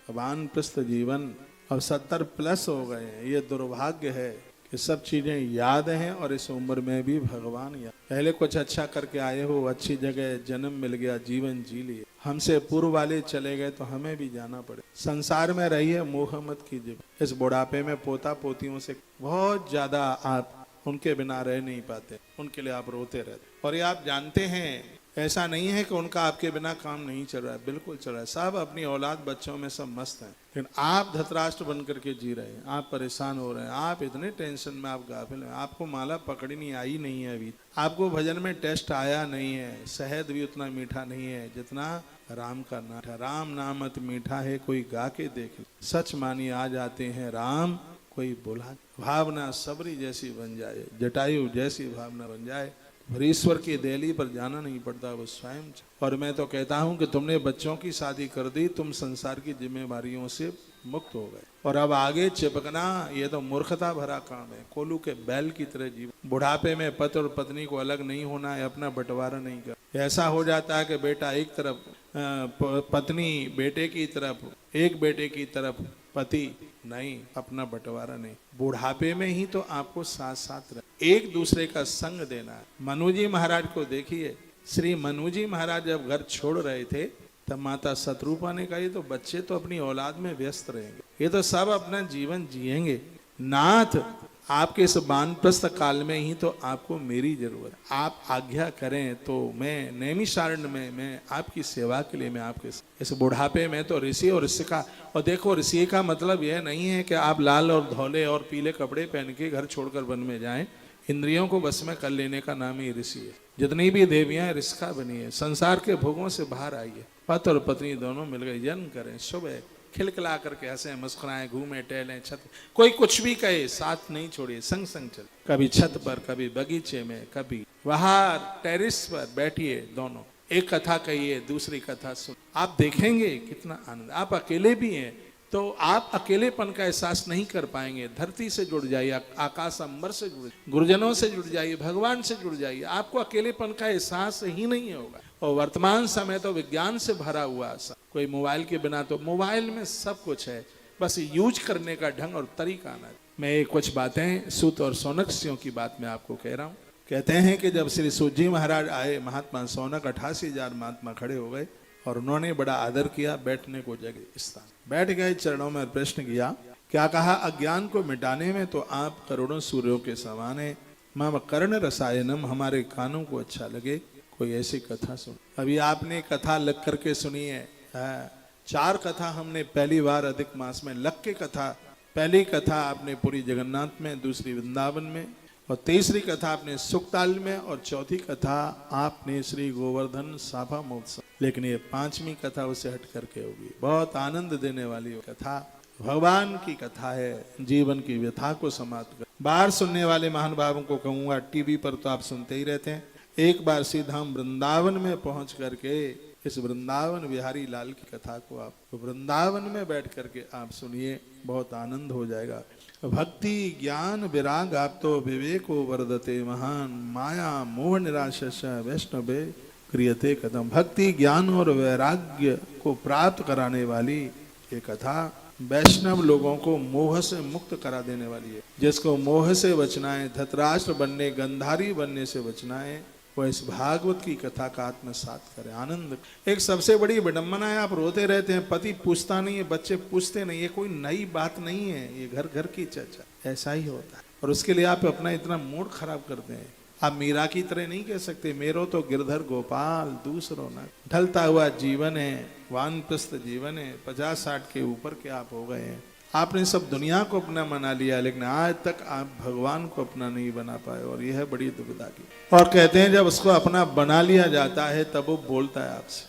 वानप्रस्थ जीवन अब 70 प्लस हो गए हैं। ये दुर्भाग्य है कि सब चीजें याद हैं और इस उम्र में भी भगवान याद। पहले कुछ अच्छा करके आए हो, अच्छी जगह जन्म मिल गया, जीवन जी लिए, हमसे पूर्व वाले चले गए तो हमें भी जाना पड़े। संसार में रहिए, मोह मत कीजिए। इस बुढ़ापे में पोता पोतियों से बहुत ज्यादा आप उनके बिना रह नहीं पाते, उनके लिए आप रोते रहते। और ये आप जानते हैं, ऐसा नहीं है कि उनका आपके बिना काम नहीं चल रहा है, बिल्कुल चल रहा है। सब अपनी औलाद बच्चों में सब मस्त हैं, लेकिन आप धृतराष्ट्र बन करके जी रहे हैं, आप परेशान हो रहे हैं, आप इतने टेंशन में आप गाफिल हैं। आपको माला पकड़नी आई नहीं है अभी, आपको भजन में टेस्ट आया नहीं है, शहद भी उतना मीठा नहीं है जितना राम का नाम। राम नाम अति मीठा है, कोई गा के देखे, सच मानी आ जाते हैं राम, कोई बोला। भावना सबरी जैसी बन जाए, जटायु जैसी भावना बन जाए, और ईश्वर की देली पर जाना नहीं पड़ता, वो स्वयं। और मैं तो कहता हूं कि तुमने बच्चों की शादी कर दी, तुम संसार की जिम्मेवारियों से मुक्त हो गए, और अब आगे चिपकना ये तो मूर्खता भरा काम है। कोलू के बैल की तरह जीवन। बुढ़ापे में पति और पत्नी को अलग नहीं होना है, अपना बंटवारा नहीं कर। ऐसा हो जाता है कि बेटा एक तरफ, पत्नी बेटे की तरफ, एक बेटे की तरफ पति, नहीं, अपना बंटवारा नहीं। बुढ़ापे में ही तो आपको साथ साथ रहे, एक दूसरे का संग देना है। मनु जी महाराज को देखिए, श्री मनु जी महाराज जब घर छोड़ रहे थे तब माता शत्रुपा ने कहा, ये तो बच्चे तो अपनी औलाद में व्यस्त रहेंगे, ये तो सब अपना जीवन जिएंगे। नाथ, आपके इस वानप्रस्थ काल में ही तो आपको मेरी जरूरत है। आप आज्ञा करें तो मैं नैमिषारण्य में मैं आपकी सेवा के लिए, मैं आपके इस बुढ़ापे में तो ऋषि और ऋषि का। और देखो, ऋषि का मतलब यह नहीं है कि आप लाल और धौले और पीले कपड़े पहन के घर छोड़कर वन में जाएं। इंद्रियों को बस में कर लेने का नाम ही ऋषि है। जितनी भी देवियां ऋषिका बनी है, संसार के भोगों से बाहर आइए, पति और पत्नी दोनों मिल गए, जन्म करें, सुबह खिलखिला करके हंसे, मुस्कुराएं, घूमें, टहलें, छत, कोई कुछ भी कहे, साथ नहीं छोड़िए, संग संग चल। कभी छत पर, कभी बगीचे में, कभी बाहर टेरिस पर बैठिए, दोनों एक कथा कहिए, दूसरी कथा सुन, आप देखेंगे कितना आनंद। आप अकेले भी हैं तो आप अकेलेपन का एहसास नहीं कर पाएंगे। धरती से जुड़ जाइए, आकाश अंबर से जुड़, गुरुजनों से जुड़ जाइए, भगवान से जुड़ जाइए, आपको अकेलेपन का एहसास ही नहीं होगा। और वर्तमान समय तो विज्ञान से भरा हुआ, कोई मोबाइल के बिना, तो मोबाइल में सब कुछ है, बस यूज करने का ढंग और तरीका आना। मैं कुछ बातें सूत और सौनक की बात मैं आपको कह रहा हूँ। कहते हैं कि जब श्री सूत जी महाराज आए, महात्मा सौनक 88,000 महात्मा खड़े हो गए और उन्होंने बड़ा आदर किया, बैठने को जगह स्थान, बैठ गए चरणों में। प्रश्न किया, क्या कहा, अज्ञान को मिटाने में तो आप करोड़ों सूर्यों के समान है। मम कर्ण रसायनम, हमारे कानों को अच्छा लगे कोई ऐसी कथा सुन। अभी आपने कथा लग करके सुनी है, 4 कथा हमने पहली बार अधिक मास में लग के कथा। पहली कथा आपने पूरी जगन्नाथ में, दूसरी वृंदावन में, और तीसरी कथा आपने सुखताल में, और चौथी कथा आपने श्री गोवर्धन साफा महोत्सव। लेकिन ये 5वीं कथा उसे हट करके होगी, बहुत आनंद देने वाली कथा, भगवान की कथा है, जीवन की व्यथा को समाप्त कर। बाहर सुनने वाले महान भावों को कहूंगा, टीवी पर तो आप सुनते ही रहते हैं, एक बार सीधा हम वृंदावन में पहुंच करके इस वृंदावन बिहारी लाल की कथा को आप तो वृंदावन में बैठ करके आप सुनिए, बहुत आनंद हो जाएगा। भक्ति ज्ञान विराग आप तो विवेको वर्धते महान, माया मोह निराशा वैष्णवे क्रियते कदम। भक्ति ज्ञान और वैराग्य को प्राप्त कराने वाली ये कथा वैष्णव लोगों को मोह से मुक्त करा देने वाली है। जिसको मोह से बचना है, धृतराष्ट्र बनने, गंधारी बनने से बचना है, वो इस भागवत की कथा का आत्मसात करे, आनंद। एक सबसे बड़ी विडंबना है, आप रोते रहते हैं, पति पूछता नहीं है, बच्चे पूछते नहीं, ये कोई नई बात नहीं है, ये घर घर की चर्चा, ऐसा ही होता है। और उसके लिए आप अपना इतना मूड खराब करते हैं। आप मीरा की तरह नहीं कह सकते, मेरो तो गिरधर गोपाल दूसरों न। ढलता हुआ जीवन है, वानप्रस्थ जीवन है, 50-60 के ऊपर के आप हो गए हैं। आपने सब दुनिया को अपना बना लिया, लेकिन आज तक आप भगवान को अपना नहीं बना पाए, और यह है बड़ी दुविधा की। और कहते हैं जब उसको अपना बना लिया जाता है तब वो बोलता है आपसे।